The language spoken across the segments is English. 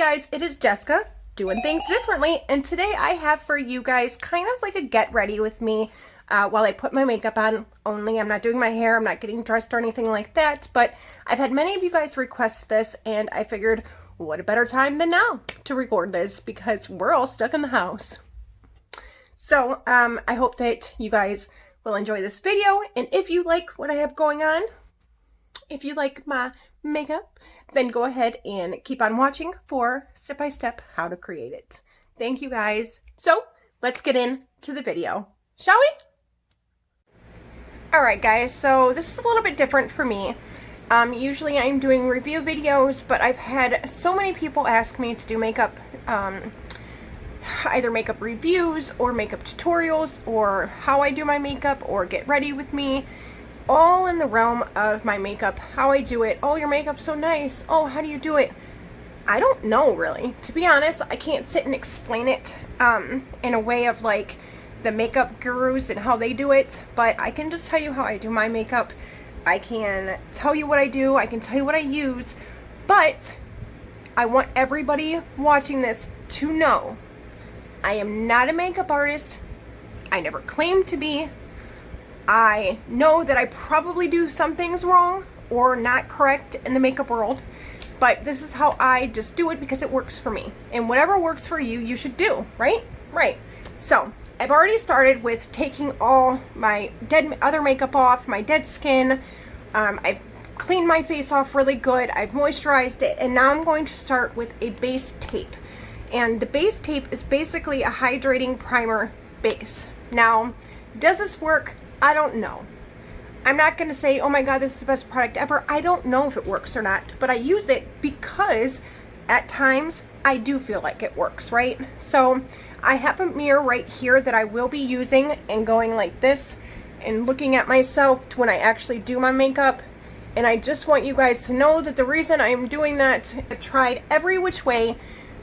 guys, it is Jessica doing things differently, and today I have for you guys kind of like a get ready with me while I put my makeup on. Only I'm not doing my hair, I'm not getting dressed or anything like that, but I've had many of you guys request this, and I figured what a better time than now to record this because we're all stuck in the house. So I hope that you guys will enjoy this video, and if you like what I have going on, if you like my makeup, then go ahead and keep on watching for step-by-step how to create it. Thank you guys. So let's get into the video, shall we? Alright guys, so this is a little bit different for me. Usually I'm doing review videos, but I've had so many people ask me to do makeup, either makeup reviews or makeup tutorials or how I do my makeup or get ready with me. All in the realm of my makeup, how I do it. Oh, your makeup's so nice. Oh, how do you do it? I don't know, really. To be honest, I can't sit and explain it in a way of like the makeup gurus and how they do it, but I can just tell you how I do my makeup. I can tell you what I do. I can tell you what I use, but I want everybody watching this to know I am not a makeup artist. I never claimed to be. I know that I probably do some things wrong or not correct in the makeup world, but this is how I just do it because it works for me. And whatever works for you, you should do, right? Right. So I've already started with taking all my other makeup off, my dead skin. I've cleaned my face off really good. I've moisturized it, and now I'm going to start with a base tape. And the base tape is basically a hydrating primer base. Now, does this work? I don't know. I'm not going to say, oh my god, this is the best product ever. I don't know if it works or not, but I use it because at times I do feel like it works, right? So I have a mirror right here that I will be using and going like this and looking at myself when I actually do my makeup. And I just want you guys to know that the reason I'm doing that, I've tried every which way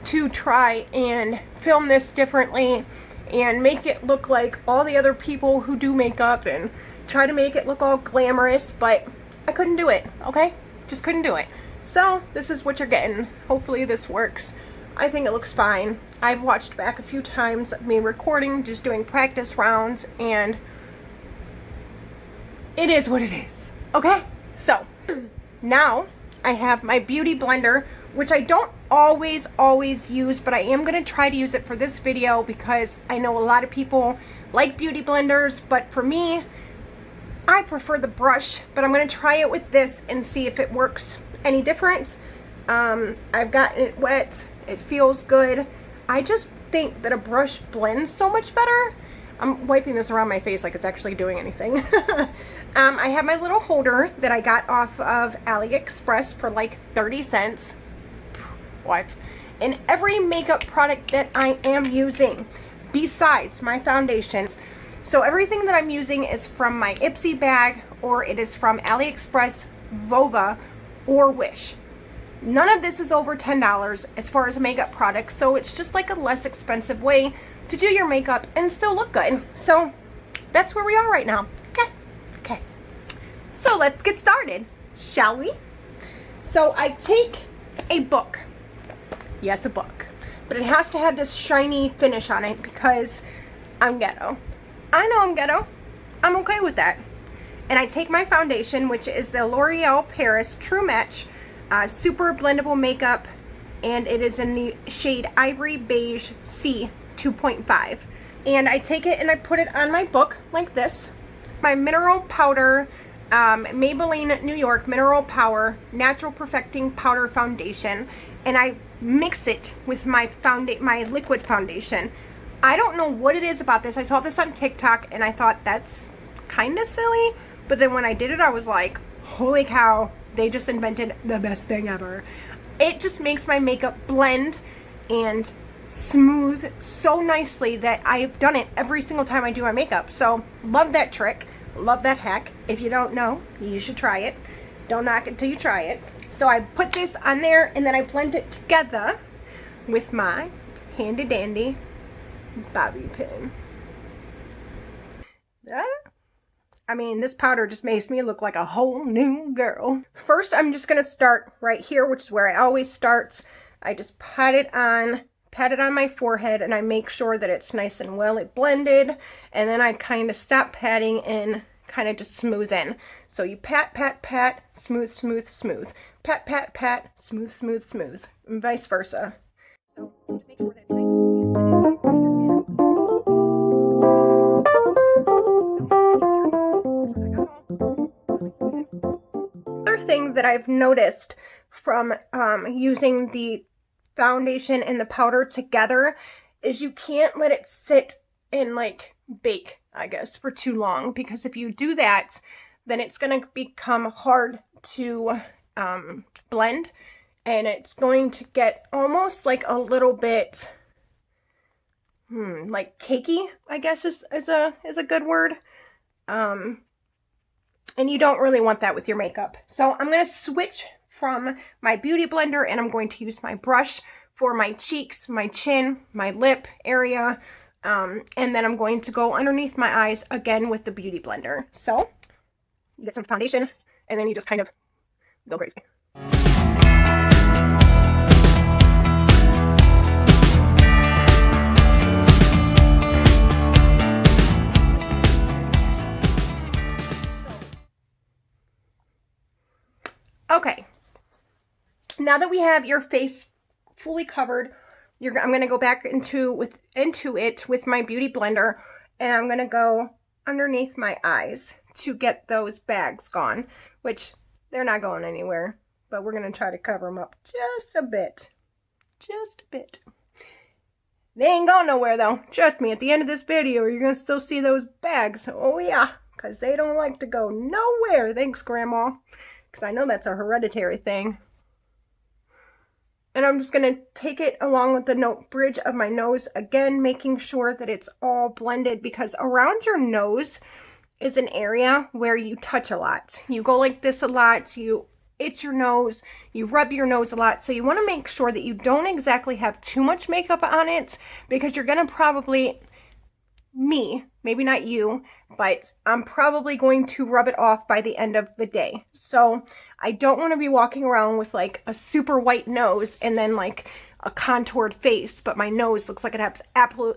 to try and film this differently and make it look like all the other people who do makeup and try to make it look all glamorous, but I couldn't do it, okay? Just couldn't do it. So this is what you're getting. Hopefully this works. I think it looks fine. I've watched back a few times of me recording, just doing practice rounds, and it is what it is, okay? So now I have my beauty blender, which I don't always use, but I am going to try to use it for this video because I know a lot of people like beauty blenders, but for me, I prefer the brush. But I'm going to try it with this and see if it works any different. I've gotten it wet. It feels good. I just think that a brush blends so much better. I'm wiping this around my face like it's actually doing anything. I have my little holder that I got off of AliExpress for like 30 cents. What? In every makeup product that I am using, besides my foundations. So everything that I'm using is from my Ipsy bag, or it is from AliExpress, Vova, or Wish. None of this is over $10 as far as makeup products, so it's just like a less expensive way to do your makeup and still look good. So that's where we are right now. Okay. So let's get started, shall we? So I take a book. Yes, a book. But it has to have this shiny finish on it because I'm ghetto. I know I'm ghetto. I'm okay with that. And I take my foundation, which is the L'Oreal Paris True Match Super Blendable Makeup, and it is in the shade Ivory Beige C 2.5. And I take it and I put it on my book like this. My Mineral Powder, Maybelline New York Mineral Power Natural Perfecting Powder Foundation, and I mix it with my liquid foundation. I don't know what it is about this. I saw this on TikTok and I thought that's kind of silly, but then when I did it I was like, holy cow, they just invented the best thing ever. It just makes my makeup blend and smooth so nicely that I've done it every single time I do my makeup. So love that trick, love that hack. If you don't know, you should try it. Don't knock it till you try it. So I put this on there and then I blend it together with my handy dandy bobby pin. I mean, this powder just makes me look like a whole new girl. First, I'm just going to start right here, which is where I always start. I just pat it on my forehead, and I make sure that it's nice and well blended, and then I kind of stop patting and kind of just smooth in. So you pat, pat, pat, smooth, smooth, smooth. Pat, pat, pat, smooth, smooth, smooth, and vice versa. So just make sure that it's nice and blended. Another thing that I've noticed from using the foundation and the powder together is you can't let it sit and like bake, I guess, for too long, because if you do that, then it's going to become hard to blend, and it's going to get almost like a little bit like cakey, I guess is a good word. And you don't really want that with your makeup. So I'm going to switch from my Beauty Blender, and I'm going to use my brush for my cheeks, my chin, my lip area, and then I'm going to go underneath my eyes again with the Beauty Blender. So you get some foundation, and then you just kind of go crazy. Okay. Now that we have your face fully covered, I'm going to go back into it with my Beauty Blender, and I'm going to go underneath my eyes to get those bags gone, which they're not going anywhere, but we're going to try to cover them up just a bit. Just a bit. They ain't going nowhere though. Trust me, at the end of this video, you're going to still see those bags. Oh yeah, because they don't like to go nowhere. Thanks, Grandma. Because I know that's a hereditary thing. And I'm just going to take it along with the bridge of my nose, again, making sure that it's all blended, because around your nose is an area where you touch a lot. You go like this a lot, you itch your nose, you rub your nose a lot. So you want to make sure that you don't exactly have too much makeup on it, because you're going to probably, maybe not you, but I'm probably going to rub it off by the end of the day. So I don't want to be walking around with like a super white nose and then like a contoured face, but my nose looks like it has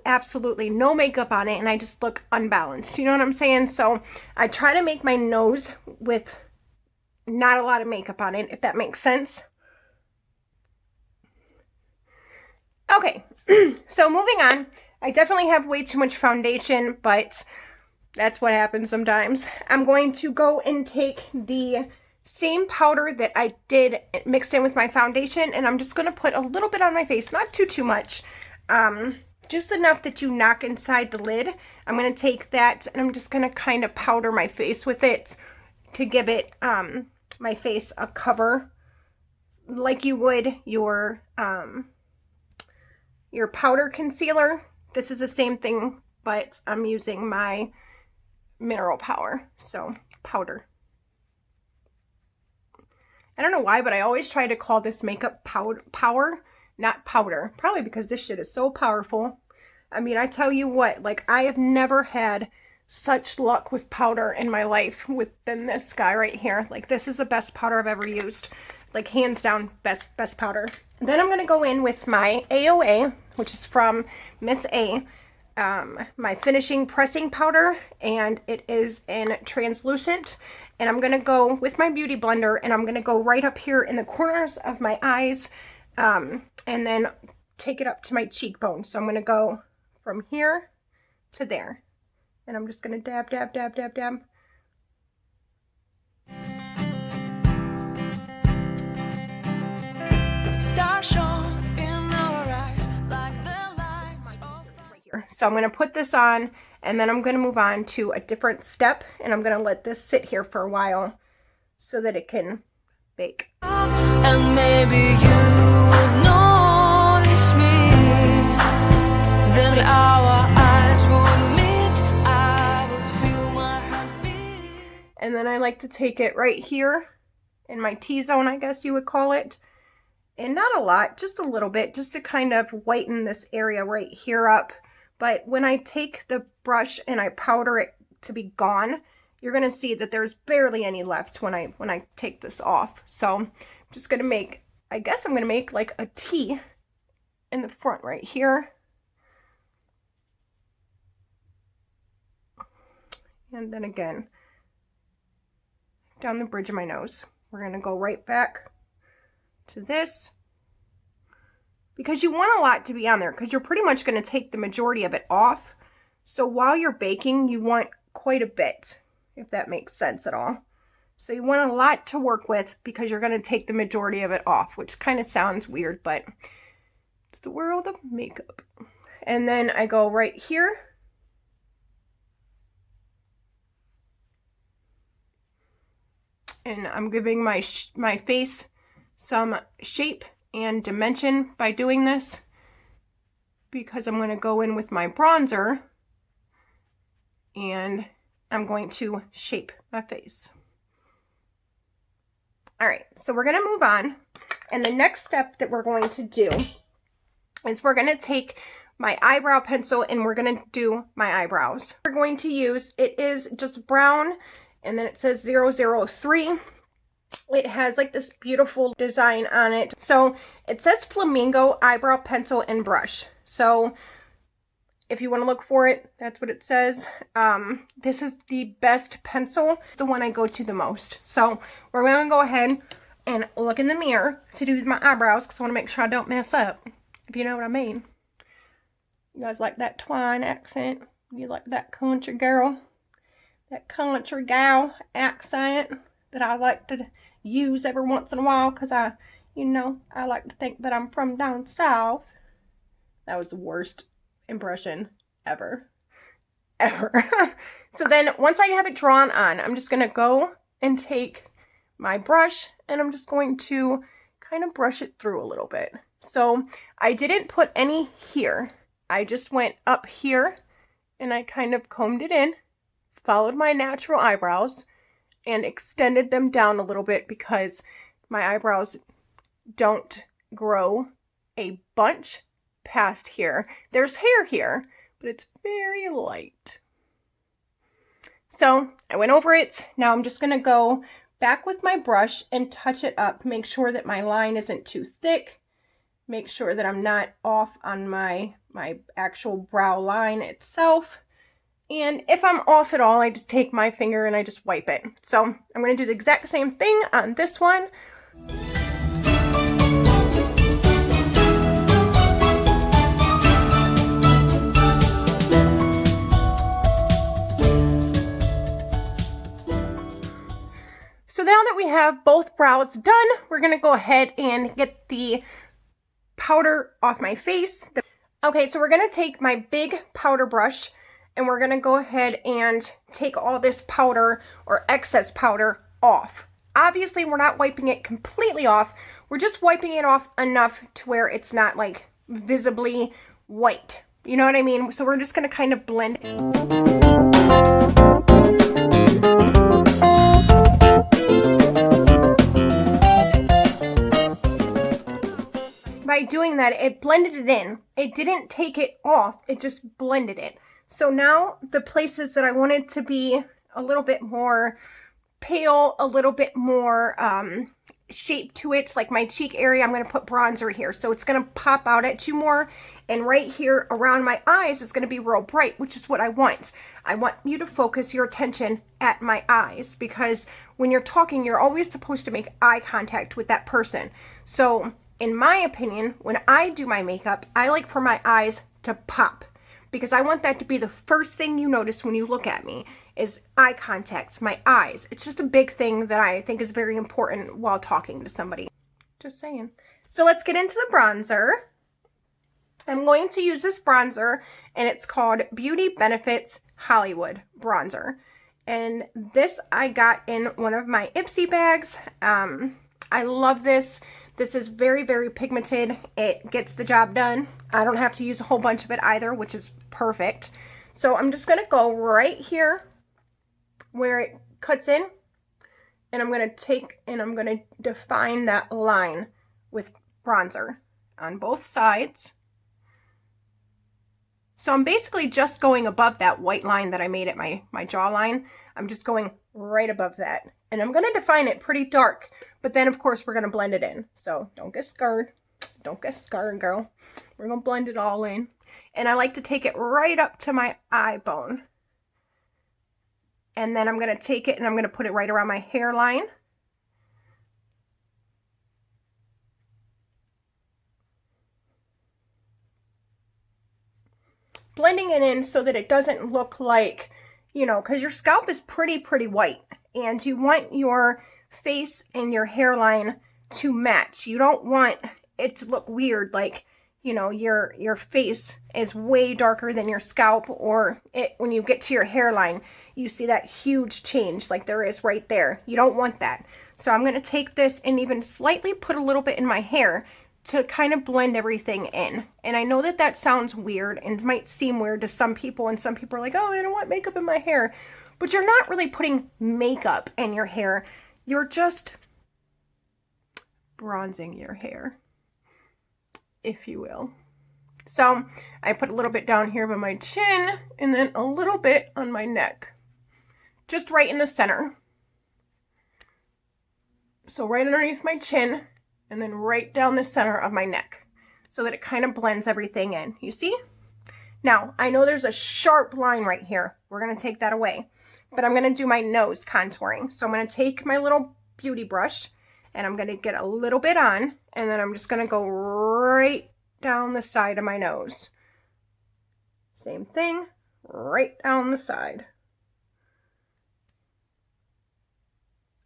absolutely no makeup on it, and I just look unbalanced. You know what I'm saying? So I try to make my nose with not a lot of makeup on it, if that makes sense. Okay, so moving on. I definitely have way too much foundation, but that's what happens sometimes. I'm going to go and take the same powder that I did mixed in with my foundation, and I'm just going to put a little bit on my face, not too much, just enough that you knock inside the lid. I'm going to take that, and I'm just going to kind of powder my face with it to give it my face a cover like you would your powder concealer. This is the same thing, but I'm using my Mineral Power, so powder. I don't know why, but I always try to call this makeup power, not powder. Probably because this shit is so powerful. I mean, I tell you what, like, I have never had such luck with powder in my life than this guy right here. Like, this is the best powder I've ever used. Like, hands down, best powder. Then I'm going to go in with my AOA, which is from Miss A, my finishing pressing powder, and it is in translucent. And I'm going to go with my Beauty Blender, and I'm going to go right up here in the corners of my eyes, and then take it up to my cheekbone. So I'm going to go from here to there. And I'm just going to dab, dab, dab, dab, dab. Star shone in our eyes like the lights right here. So I'm going to put this on, and then I'm going to move on to a different step, and I'm going to let this sit here for a while so that it can bake. And maybe you will notice me, then our eyes would meet, I would feel my heart beat. And then I like to take it right here in my T-zone, I guess you would call it. And not a lot, just a little bit, just to kind of whiten this area right here up. But when I take the brush and I powder it to be gone, you're going to see that there's barely any left when I take this off. So I'm just going to make I guess I'm going to make like a T in the front right here. And then again, down the bridge of my nose. We're going to go right back to this, because you want a lot to be on there because you're pretty much going to take the majority of it off. So while you're baking, you want quite a bit, if that makes sense at all. So you want a lot to work with because you're going to take the majority of it off, which kind of sounds weird, but it's the world of makeup. And then I go right here. And I'm giving my face some shape and dimension by doing this, because I'm going to go in with my bronzer and I'm going to shape my face. All right, so we're going to move on. And the next step that we're going to do is we're going to take my eyebrow pencil and we're going to do my eyebrows. We're going to use, it is just brown, and then it says 003. It has like this beautiful design on it. So it says Flamingo eyebrow pencil and brush. So if you want to look for it, that's what it says. This is the best pencil, the one I go to the most. So we're going to go ahead and look in the mirror to do my eyebrows because I want to make sure I don't mess up, if you know what I mean. You guys like that twine accent? You like that country girl? That country gal accent that I like to use every once in a while because I like to think that I'm from down south. That was the worst impression ever. So then once I have it drawn on, I'm just going to go and take my brush and I'm just going to kind of brush it through a little bit. So I didn't put any here. I just went up here and I kind of combed it in, followed my natural eyebrows, and extended them down a little bit because my eyebrows don't grow a bunch past here. There's hair here, but it's very light. So I went over it. Now I'm just going to go back with my brush and touch it up. Make sure that my line isn't too thick. Make sure that I'm not off on my actual brow line itself. And if I'm off at all, I just take my finger and I just wipe it. So I'm going to do the exact same thing on this one. So now that we have both brows done, we're going to go ahead and get the powder off my face. Okay, so we're going to take my big powder brush and we're going to go ahead and take all this powder or excess powder off. Obviously, we're not wiping it completely off. We're just wiping it off enough to where it's not like visibly white. You know what I mean? So we're just going to kind of blend it. By doing that, it blended it in. It didn't take it off. It just blended it. So now the places that I wanted to be a little bit more pale, a little bit more shape to it, like my cheek area, I'm going to put bronzer here. So it's going to pop out at you more. And right here around my eyes is going to be real bright, which is what I want. I want you to focus your attention at my eyes because when you're talking, you're always supposed to make eye contact with that person. So in my opinion, when I do my makeup, I like for my eyes to pop because I want that to be the first thing you notice when you look at me is eye contact, my eyes. It's just a big thing that I think is very important while talking to somebody. Just saying. So let's get into the bronzer. I'm going to use this bronzer and it's called Beauty Benefits Hollywood Bronzer. And this I got in one of my Ipsy bags. I love this. This is very, very pigmented. It gets the job done. I don't have to use a whole bunch of it either, which is perfect. So I'm just going to go right here where it cuts in. And I'm going to take and I'm going to define that line with bronzer on both sides. So I'm basically just going above that white line that I made at my jawline. I'm just going right above that. And I'm going to define it pretty dark But then, of course, we're going to blend it in. So don't get scared. Don't get scared, girl. We're going to blend it all in. And I like to take it right up to my eye bone. And then I'm going to take it and I'm going to put it right around my hairline. Blending it in so that it doesn't look like, you know, because your scalp is pretty white. And you want your face and your hairline to match. You don't want it to look weird, like, you know, your face is way darker than your scalp, or when you get to your hairline, you see that huge change like there is right there. You don't want that. So I'm going to take this and even slightly put a little bit in my hair to kind of blend everything in. And I know that that sounds weird and might seem weird to some people, and some people are like, oh, I don't want makeup in my hair. But you're not really putting makeup in your hair. You're just bronzing your hair, if you will. So I put a little bit down here by my chin and then a little bit on my neck, just right in the center. So right underneath my chin and then right down the center of my neck so that it kind of blends everything in. You see? Now, I know there's a sharp line right here. We're going to take that away. But I'm going to do my nose contouring. So I'm going to take my little beauty brush and I'm going to get a little bit on, and then I'm just going to go right down the side of my nose. Same thing, right down the side.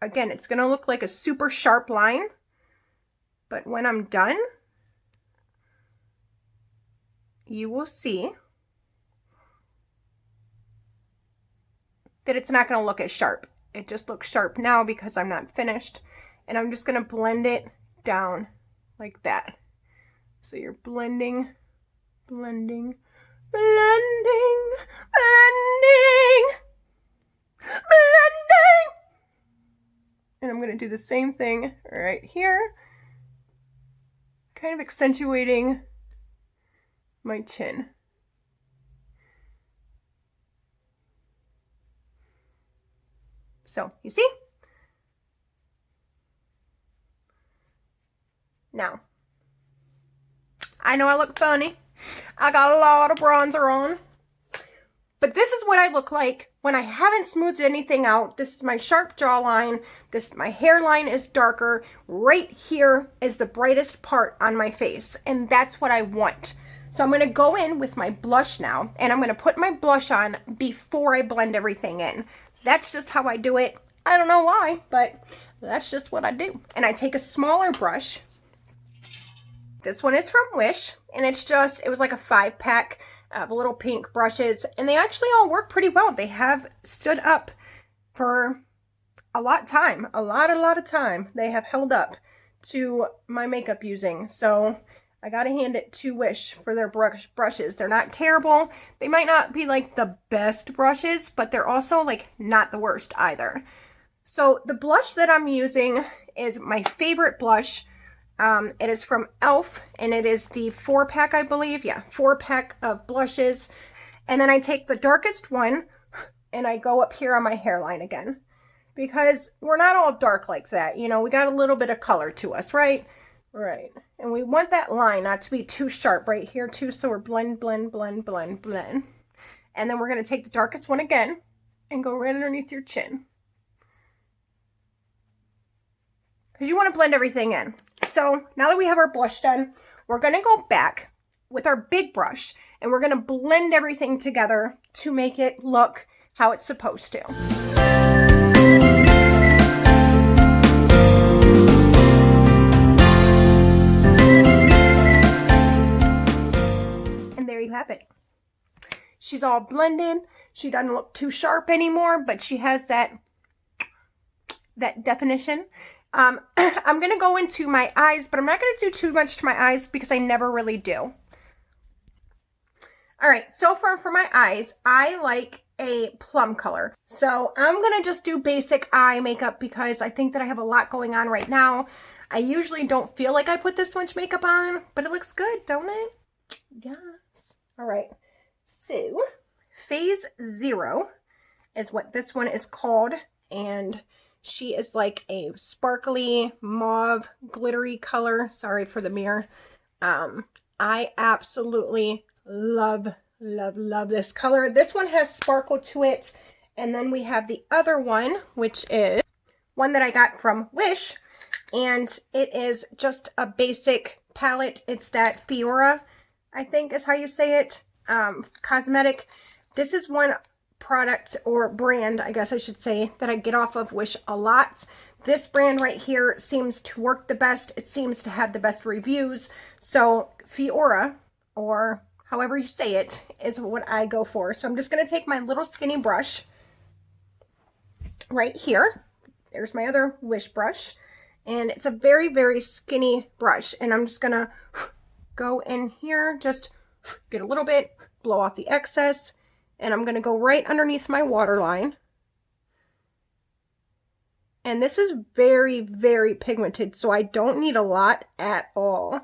Again, it's going to look like a super sharp line, but when I'm done, you will see that it's not going to look as sharp. It just looks sharp now because I'm not finished. And I'm just going to blend it down like that. So you're blending, blending, blending, blending, blending. And I'm going to do the same thing right here. Kind of accentuating my chin. So, you see? Now, I know I look funny. I got a lot of bronzer on. But this is what I look like when I haven't smoothed anything out. This is my sharp jawline. My hairline is darker. Right here is the brightest part on my face. And that's what I want. So I'm going to go in with my blush now. And I'm going to put my blush on before I blend everything in. That's just how I do it. I don't know why, but that's just what I do. And I take a smaller brush. This one is from Wish, and it was like a 5-pack of little pink brushes, and they actually all work pretty well. They have stood up for a lot of time. They have held up to my makeup using. So I gotta hand it to Wish for their brushes. They're not terrible. They might not be like the best brushes, but they're also like not the worst either. So the blush that I'm using is my favorite blush. It is from e.l.f. and it is the 4-pack, I believe. Yeah, 4-pack of blushes. And then I take the darkest one and I go up here on my hairline again, because we're not all dark like that. You know, we got a little bit of color to us, right? Right. And we want that line not to be too sharp right here too. So we're blend, blend, blend, blend, blend. And then we're going to take the darkest one again and go right underneath your chin, because you want to blend everything in. So now that we have our blush done, we're going to go back with our big brush and we're going to blend everything together to make it look how it's supposed to. And there you have it. She's all blended. She doesn't look too sharp anymore, but she has that definition. I'm going to go into my eyes, but I'm not going to do too much to my eyes because I never really do. All right, so for my eyes, I like a plum color. So I'm going to just do basic eye makeup because I think that I have a lot going on right now. I usually don't feel like I put this much makeup on, but it looks good, don't it? Yes. All right, so Phase 0 is what this one is called, and She is like a sparkly mauve glittery color. Sorry for the mirror. I absolutely love this color. This one has sparkle to it. And then we have the other one, which is one that I got from Wish. And it is just a basic palette. It's that Fiora, I think is how you say it, cosmetic. This is one product or brand, I guess I should say, that I get off of Wish a lot. This brand right here seems to work the best. It seems to have the best reviews. So Fiora, or however you say it, is what I go for. So I'm just going to take my little skinny brush right here. There's my other Wish brush. And it's a very, very skinny brush. And I'm just going to go in here, just get a little bit, blow off the excess. And I'm going to go right underneath my waterline. And this is very, very pigmented, so I don't need a lot at all.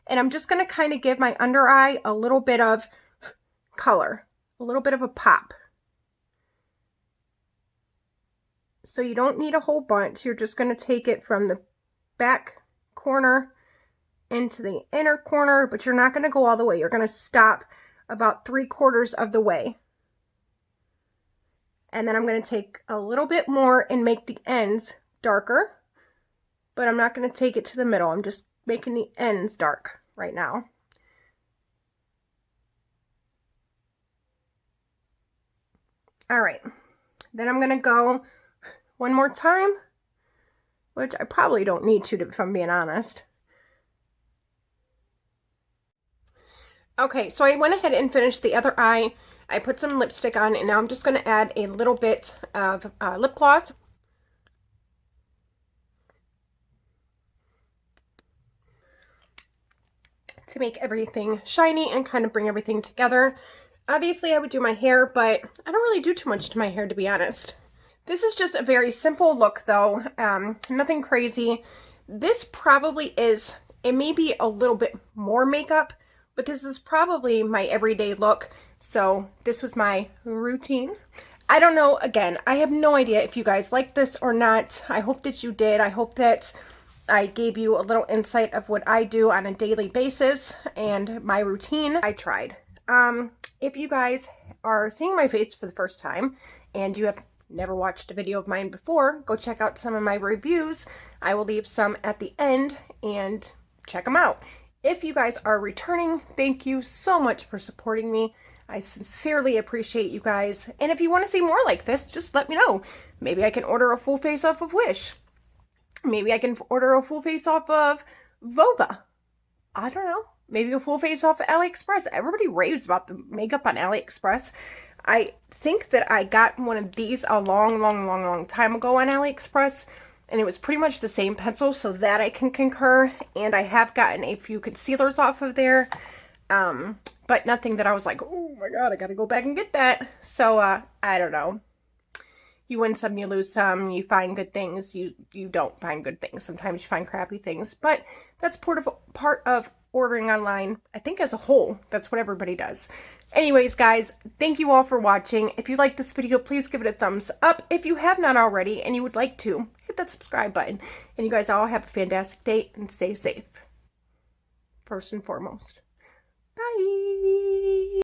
And I'm just going to kind of give my under eye a little bit of color, a little bit of a pop. So you don't need a whole bunch. You're just going to take it from the back corner into the inner corner, but you're not going to go all the way. You're going to stop about 3/4 of the way. And then I'm going to take a little bit more and make the ends darker, but I'm not going to take it to the middle. I'm just making the ends dark right now. All right, then I'm going to go one more time, which I probably don't need to, if I'm being honest. Okay, so I went ahead and finished the other eye. I put some lipstick on, and now I'm just going to add a little bit of lip gloss. To make everything shiny and kind of bring everything together. Obviously, I would do my hair, but I don't really do too much to my hair, to be honest. This is just a very simple look, though. Nothing crazy. This probably is, it may be a little bit more makeup, but this is probably my everyday look. So this was my routine. I don't know, again, I have no idea if you guys like this or not. I hope that you did. I hope that I gave you a little insight of what I do on a daily basis and my routine. I tried. If you guys are seeing my face for the first time and you have never watched a video of mine before, go check out some of my reviews. I will leave some at the end and check them out. If you guys are returning, thank you so much for supporting me. I sincerely appreciate you guys. And if you want to see more like this, just let me know. Maybe I can order a full face off of Wish. Maybe I can order a full face off of Vova. I don't know. Maybe a full face off of AliExpress. Everybody raves about the makeup on AliExpress. I think that I got one of these a long time ago on AliExpress. And it was pretty much the same pencil, so that I can concur. And I have gotten a few concealers off of there. But nothing that I was like, oh my god, I gotta go back and get that. So, I don't know. You win some, you lose some. You find good things, you don't find good things. Sometimes you find crappy things. But that's part of ordering online, I think, as a whole. That's what everybody does. Anyways, guys, thank you all for watching. If you liked this video, please give it a thumbs up. If you have not already and you would like to, hit that subscribe button. And you guys all have a fantastic day and stay safe. First and foremost. Bye.